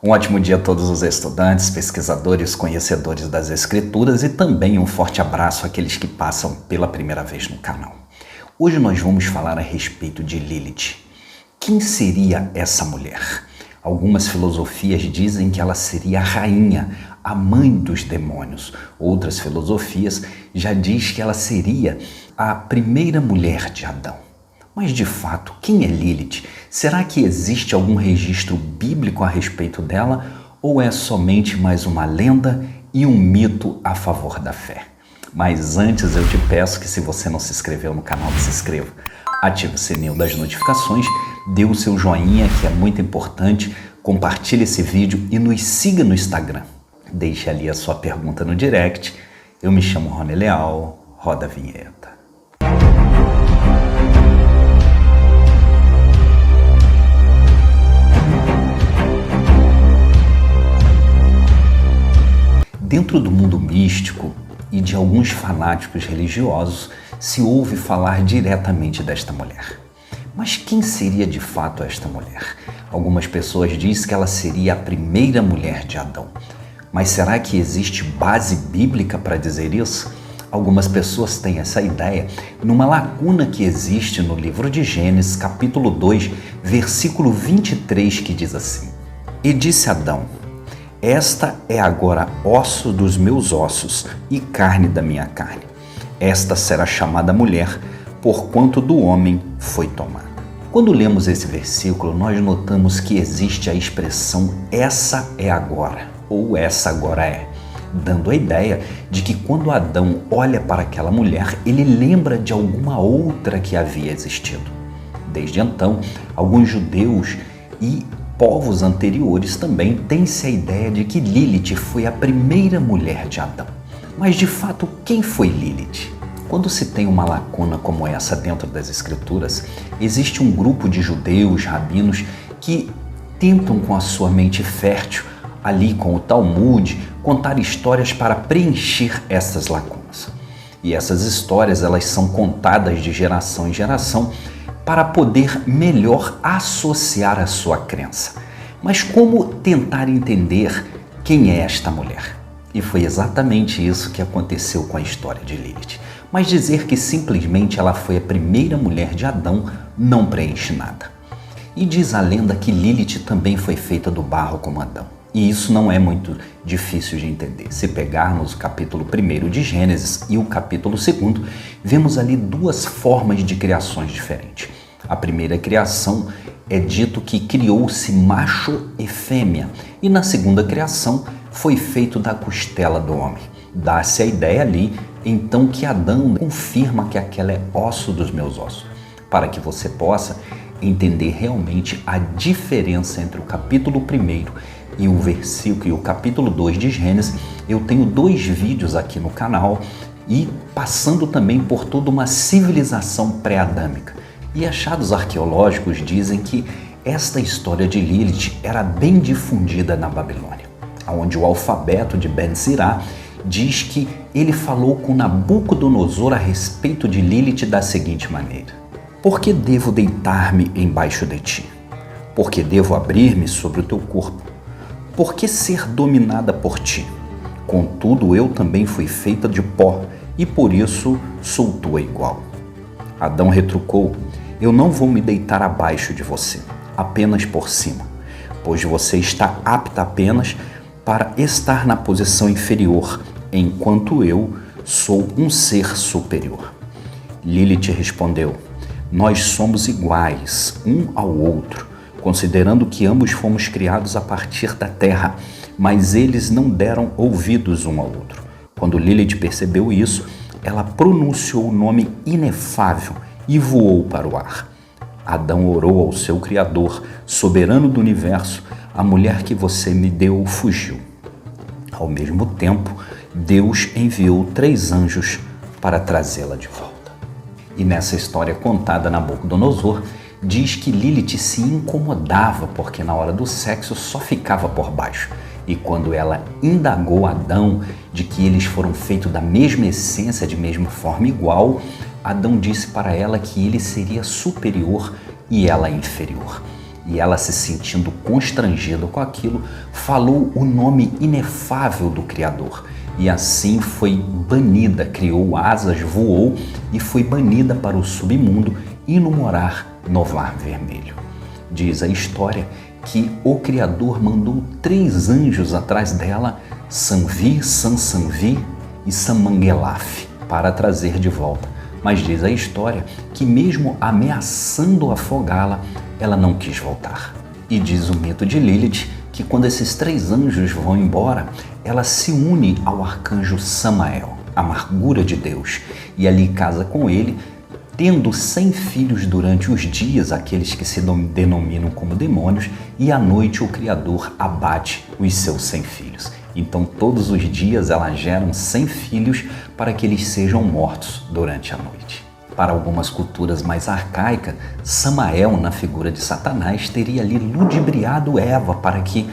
Um ótimo dia a todos os estudantes, pesquisadores, conhecedores das Escrituras e também um forte abraço àqueles que passam pela primeira vez no canal. Hoje nós vamos falar a respeito de Lilith. Quem seria essa mulher? Algumas filosofias dizem que ela seria a rainha, a mãe dos demônios. Outras filosofias já dizem que ela seria a primeira mulher de Adão. Mas de fato, quem é Lilith? Será que existe algum registro bíblico a respeito dela ou é somente mais uma lenda e um mito a favor da fé? Mas antes eu te peço que, se você não se inscreveu no canal, se inscreva. Ative o sininho das notificações, dê o seu joinha, que é muito importante, compartilhe esse vídeo e nos siga no Instagram. Deixe ali a sua pergunta no direct. Eu me chamo Rony Leal, roda a vinheta. Dentro do mundo místico e de alguns fanáticos religiosos, se ouve falar diretamente desta mulher. Mas quem seria de fato esta mulher? Algumas pessoas dizem que ela seria a primeira mulher de Adão. Mas será que existe base bíblica para dizer isso? Algumas pessoas têm essa ideia numa lacuna que existe no livro de Gênesis, capítulo 2, versículo 23, que diz assim: E disse Adão: Esta é agora osso dos meus ossos e carne da minha carne. Esta será chamada mulher, porquanto do homem foi tomada. Quando lemos esse versículo, nós notamos que existe a expressão essa é agora, ou essa agora é, dando a ideia de que quando Adão olha para aquela mulher, ele lembra de alguma outra que havia existido. Desde então, alguns judeus e povos anteriores também têm-se a ideia de que Lilith foi a primeira mulher de Adão. Mas de fato, quem foi Lilith? Quando se tem uma lacuna como essa dentro das Escrituras, existe um grupo de judeus, rabinos, que tentam com a sua mente fértil, ali com o Talmud, contar histórias para preencher essas lacunas. E essas histórias, elas são contadas de geração em geração para poder melhor associar a sua crença. Mas como tentar entender quem é esta mulher? E foi exatamente isso que aconteceu com a história de Lilith. Mas dizer que simplesmente ela foi a primeira mulher de Adão não preenche nada. E diz a lenda que Lilith também foi feita do barro como Adão. E isso não é muito difícil de entender. Se pegarmos o capítulo 1 de Gênesis e o capítulo 2, vemos ali duas formas de criações diferentes. A primeira criação é dito que criou-se macho e fêmea, e na segunda criação foi feito da costela do homem. Dá-se a ideia ali, então, que Adão confirma que aquela é osso dos meus ossos, para que você possa entender realmente a diferença entre o capítulo 1 e o versículo e o capítulo 2 de Gênesis. Eu tenho 2 vídeos aqui no canal e passando também por toda uma civilização pré-adâmica. E achados arqueológicos dizem que esta história de Lilith era bem difundida na Babilônia, onde o alfabeto de Ben-Sirá diz que ele falou com Nabucodonosor a respeito de Lilith da seguinte maneira: Por que devo deitar-me embaixo de ti? Por que devo abrir-me sobre o teu corpo? Por que ser dominada por ti? Contudo, eu também fui feita de pó, e por isso sou tua igual. Adão retrucou: Eu não vou me deitar abaixo de você, apenas por cima, pois você está apta apenas para estar na posição inferior, enquanto eu sou um ser superior. Lilith respondeu: Nós somos iguais um ao outro, considerando que ambos fomos criados a partir da terra, mas eles não deram ouvidos um ao outro. Quando Lilith percebeu isso, ela pronunciou o nome inefável e voou para o ar. Adão orou ao seu Criador, soberano do universo: A mulher que você me deu fugiu. Ao mesmo tempo, Deus enviou 3 anjos para trazê-la de volta. E nessa história contada, Nabucodonosor diz que Lilith se incomodava porque na hora do sexo só ficava por baixo. E quando ela indagou Adão de que eles foram feitos da mesma essência, de mesma forma igual, Adão disse para ela que ele seria superior e ela inferior. E ela, se sentindo constrangida com aquilo, falou o nome inefável do Criador. E assim foi banida, criou asas, voou e foi banida para o submundo, indo morar no Mar Vermelho. Diz a história que o Criador mandou 3 anjos atrás dela, Sanvi, Sansanvi e Samanguelaf, para trazer de volta. Mas diz a história que mesmo ameaçando afogá-la, ela não quis voltar. E diz o mito de Lilith que quando esses 3 anjos vão embora, ela se une ao arcanjo Samael, a amargura de Deus, e ali casa com ele, tendo 100 filhos durante os dias, aqueles que se denominam como demônios, e à noite o Criador abate os seus 100 filhos. Então todos os dias ela gera 100 filhos para que eles sejam mortos durante a noite. Para algumas culturas mais arcaicas, Samael, na figura de Satanás, teria ali ludibriado Eva para que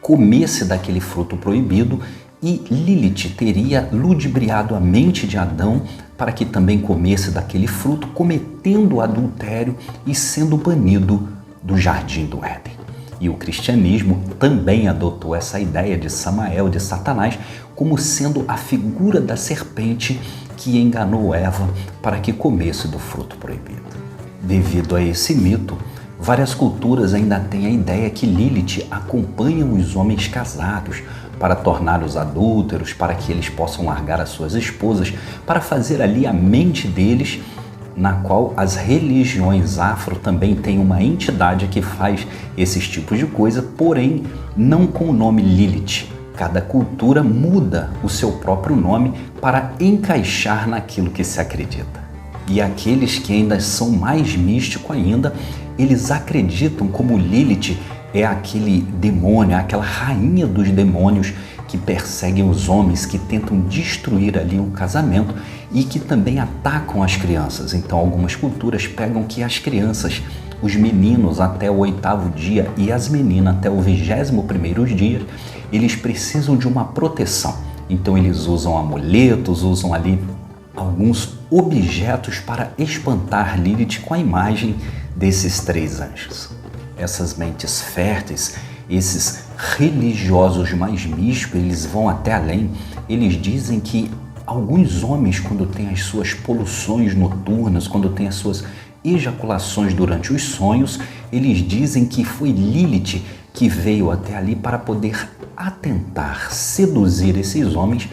comesse daquele fruto proibido, e Lilith teria ludibriado a mente de Adão para que também comesse daquele fruto, cometendo adultério e sendo banido do jardim do Éden. E o cristianismo também adotou essa ideia de Samael, de Satanás, como sendo a figura da serpente que enganou Eva para que comesse do fruto proibido. Devido a esse mito, várias culturas ainda têm a ideia que Lilith acompanha os homens casados para torná-los adúlteros, para que eles possam largar as suas esposas, para fazer ali a mente deles, na qual as religiões afro também têm uma entidade que faz esses tipos de coisa, porém não com o nome Lilith. Cada cultura muda o seu próprio nome para encaixar naquilo que se acredita. E aqueles que ainda são mais místicos ainda, eles acreditam como Lilith é aquele demônio, aquela rainha dos demônios que perseguem os homens, que tentam destruir ali o casamento e que também atacam as crianças. Então algumas culturas pegam que as crianças, os meninos até o 8º dia e as meninas até o 21º dia, eles precisam de uma proteção. Então eles usam amuletos, usam ali alguns objetos para espantar Lilith com a imagem desses 3 anjos. Essas mentes férteis, esses religiosos mais místicos, eles vão até além. Eles dizem que alguns homens, quando têm as suas poluições noturnas, quando têm as suas ejaculações durante os sonhos, eles dizem que foi Lilith que veio até ali para poder atentar, seduzir esses homens,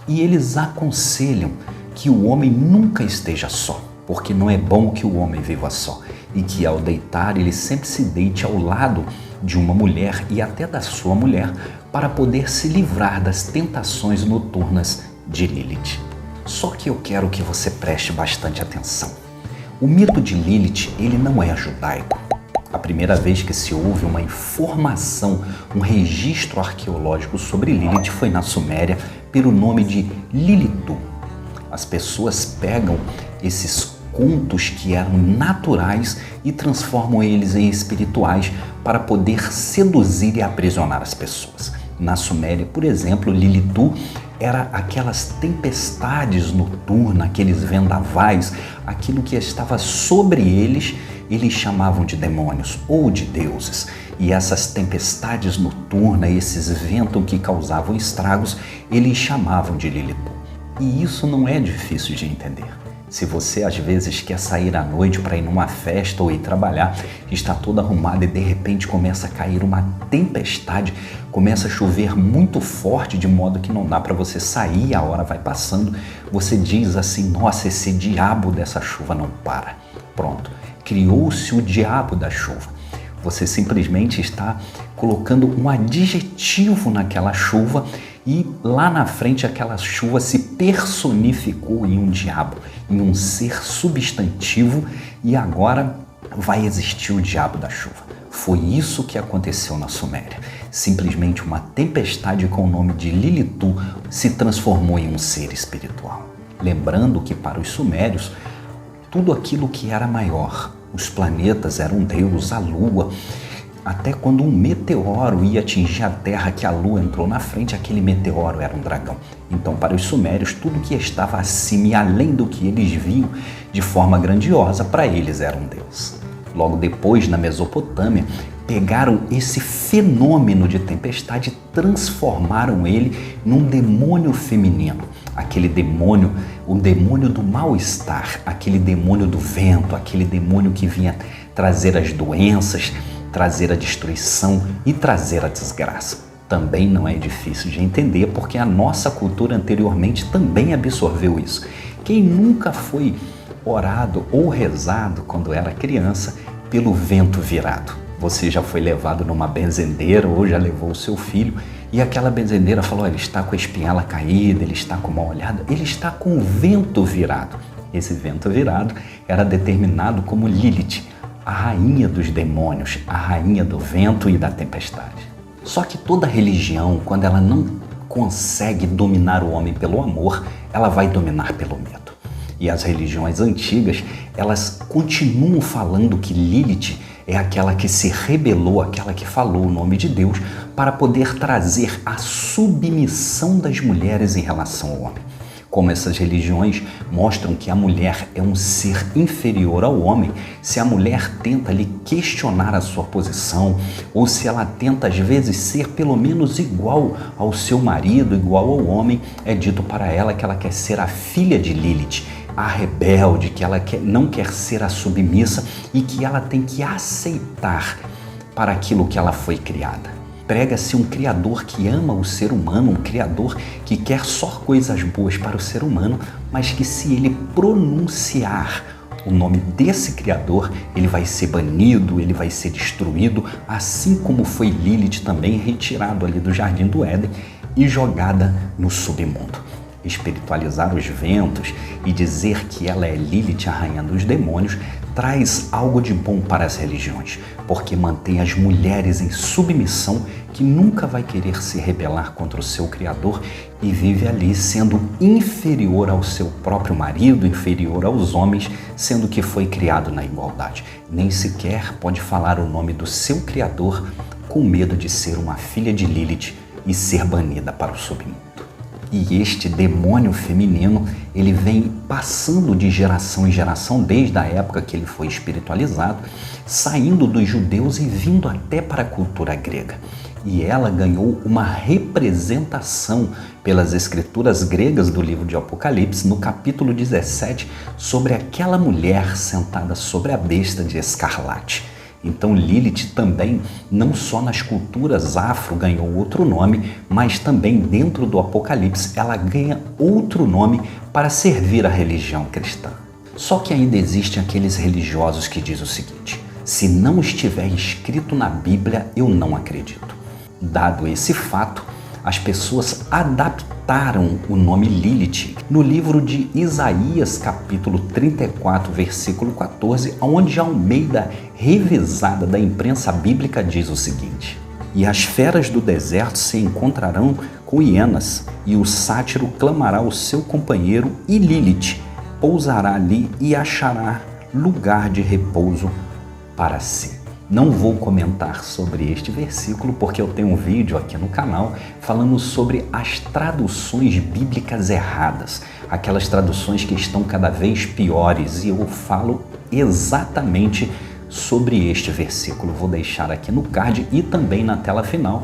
e eles aconselham que o homem nunca esteja só, porque não é bom que o homem viva só, e que ao deitar ele sempre se deite ao lado de uma mulher e até da sua mulher para poder se livrar das tentações noturnas de Lilith. Só que eu quero que você preste bastante atenção. O mito de Lilith, ele não é judaico. A primeira vez que se houve uma informação, um registro arqueológico sobre Lilith foi na Suméria, pelo nome de Lilitu. As pessoas pegam esses contos que eram naturais e transformam eles em espirituais para poder seduzir e aprisionar as pessoas. Na Suméria, por exemplo, Lilitu era aquelas tempestades noturnas, aqueles vendavais, aquilo que estava sobre eles chamavam de demônios ou de deuses. E essas tempestades noturnas, esses ventos que causavam estragos, eles chamavam de Lilitu. E isso não é difícil de entender. Se você às vezes quer sair à noite para ir numa festa ou ir trabalhar, está todo arrumado e de repente começa a cair uma tempestade, começa a chover muito forte de modo que não dá para você sair, a hora vai passando, você diz assim: nossa, esse diabo dessa chuva não para. Pronto, criou-se o diabo da chuva. Você simplesmente está colocando um adjetivo naquela chuva e lá na frente aquela chuva se personificou em um diabo, em um ser substantivo, e agora vai existir o diabo da chuva. Foi isso que aconteceu na Suméria. Simplesmente uma tempestade com o nome de Lilitu se transformou em um ser espiritual. Lembrando que para os sumérios, tudo aquilo que era maior, os planetas eram deus, a lua, até quando um meteoro ia atingir a Terra, que a Lua entrou na frente, aquele meteoro era um dragão. Então, para os sumérios, tudo que estava acima e além do que eles viam de forma grandiosa, para eles era um deus. Logo depois, na Mesopotâmia, pegaram esse fenômeno de tempestade e transformaram ele num demônio feminino. Aquele demônio, o demônio do mal-estar, aquele demônio do vento, aquele demônio que vinha trazer as doenças, trazer a destruição e trazer a desgraça. Também não é difícil de entender, porque a nossa cultura anteriormente também absorveu isso. Quem nunca foi orado ou rezado quando era criança pelo vento virado? Você já foi levado numa benzendeira ou já levou o seu filho e aquela benzendeira falou, ele está com a espinhela caída, ele está com uma olhada, ele está com o vento virado. Esse vento virado era determinado como Lilith, a rainha dos demônios, a rainha do vento e da tempestade. Só que toda religião, quando ela não consegue dominar o homem pelo amor, ela vai dominar pelo medo. E as religiões antigas, elas continuam falando que Lilith é aquela que se rebelou, aquela que falou o nome de Deus para poder trazer a submissão das mulheres em relação ao homem. Como essas religiões mostram que a mulher é um ser inferior ao homem, se a mulher tenta lhe questionar a sua posição, ou se ela tenta às vezes ser pelo menos igual ao seu marido, igual ao homem, é dito para ela que ela quer ser a filha de Lilith, a rebelde, que ela não quer ser a submissa e que ela tem que aceitar para aquilo que ela foi criada. Prega-se um Criador que ama o ser humano, um Criador que quer só coisas boas para o ser humano, mas que se ele pronunciar o nome desse Criador, ele vai ser banido, ele vai ser destruído, assim como foi Lilith também retirado ali do Jardim do Éden e jogada no submundo. Espiritualizar os ventos e dizer que ela é Lilith, a rainha dos demônios, traz algo de bom para as religiões, porque mantém as mulheres em submissão, que nunca vai querer se rebelar contra o seu Criador e vive ali sendo inferior ao seu próprio marido, inferior aos homens, sendo que foi criado na igualdade. Nem sequer pode falar o nome do seu Criador com medo de ser uma filha de Lilith e ser banida para o submundo. E este demônio feminino, ele vem passando de geração em geração, desde a época que ele foi espiritualizado, saindo dos judeus e vindo até para a cultura grega. E ela ganhou uma representação pelas escrituras gregas do livro de Apocalipse, no capítulo 17, sobre aquela mulher sentada sobre a besta de escarlate. Então Lilith também, não só nas culturas afro ganhou outro nome, mas também dentro do Apocalipse ela ganha outro nome para servir a religião cristã. Só que ainda existem aqueles religiosos que dizem o seguinte: se não estiver escrito na Bíblia, eu não acredito. Dado esse fato, as pessoas adaptaram o nome Lilith no livro de Isaías, capítulo 34, versículo 14, onde Almeida, revisada da imprensa bíblica, diz o seguinte: e as feras do deserto se encontrarão com hienas, e o sátiro clamará o seu companheiro, e Lilith pousará ali e achará lugar de repouso para si. Não vou comentar sobre este versículo porque eu tenho um vídeo aqui no canal falando sobre as traduções bíblicas erradas, aquelas traduções que estão cada vez piores, e eu falo exatamente sobre este versículo. Vou deixar aqui no card e também na tela final.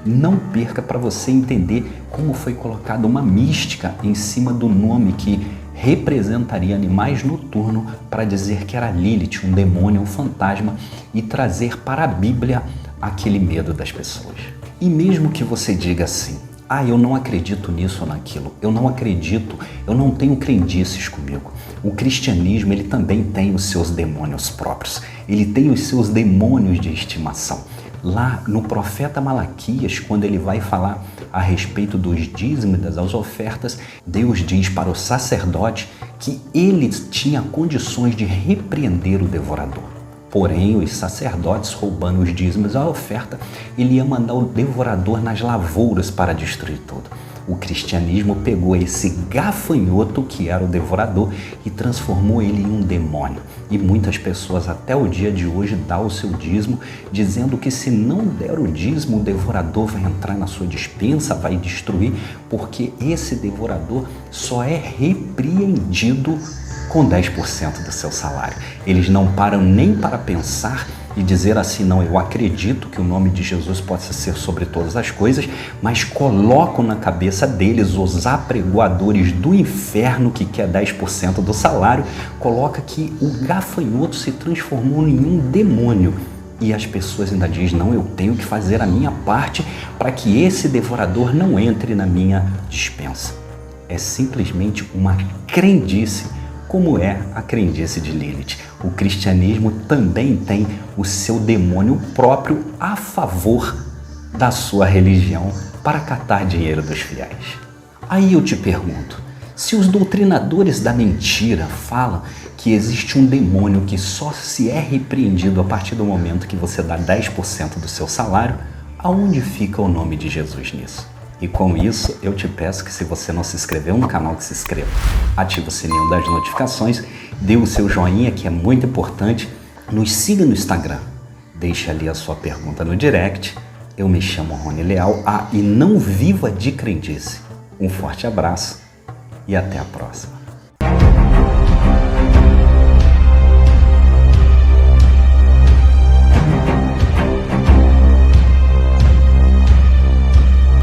Não perca para você entender como foi colocada uma mística em cima do nome que representaria animais noturnos para dizer que era Lilith, um demônio, um fantasma, e trazer para a Bíblia aquele medo das pessoas. E mesmo que você diga assim: eu não acredito nisso ou naquilo, eu não acredito, eu não tenho crendices comigo. O cristianismo, ele também tem os seus demônios próprios, ele tem os seus demônios de estimação. Lá no profeta Malaquias, quando ele vai falar a respeito dos dízimos, das ofertas, Deus diz para o sacerdote que ele tinha condições de repreender o devorador. Porém, os sacerdotes, roubando os dízimos e a oferta, ele ia mandar o devorador nas lavouras para destruir tudo. O cristianismo pegou esse gafanhoto que era o devorador e transformou ele em um demônio. E muitas pessoas até o dia de hoje dão o seu dízimo, dizendo que se não der o dízimo, o devorador vai entrar na sua despensa, vai destruir, porque esse devorador só é repreendido com 10% do seu salário. Eles não param nem para pensar e dizer assim, não, eu acredito que o nome de Jesus possa ser sobre todas as coisas, mas coloco na cabeça deles os apregoadores do inferno que quer 10% do salário, coloca que o gafanhoto se transformou em um demônio. E as pessoas ainda dizem, não, eu tenho que fazer a minha parte para que esse devorador não entre na minha despensa. É simplesmente uma crendice, como é a crendice de Lilith. O cristianismo também tem o seu demônio próprio a favor da sua religião para catar dinheiro dos fiéis. Aí eu te pergunto, se os doutrinadores da mentira falam que existe um demônio que só se é repreendido a partir do momento que você dá 10% do seu salário, aonde fica o nome de Jesus nisso? E com isso, eu te peço que se você não se inscreveu no canal, que se inscreva. Ative o sininho das notificações, dê o seu joinha, que é muito importante. Nos siga no Instagram. Deixe ali a sua pergunta no direct. Eu me chamo Rony Leal. E não viva de crendice. Um forte abraço e até a próxima.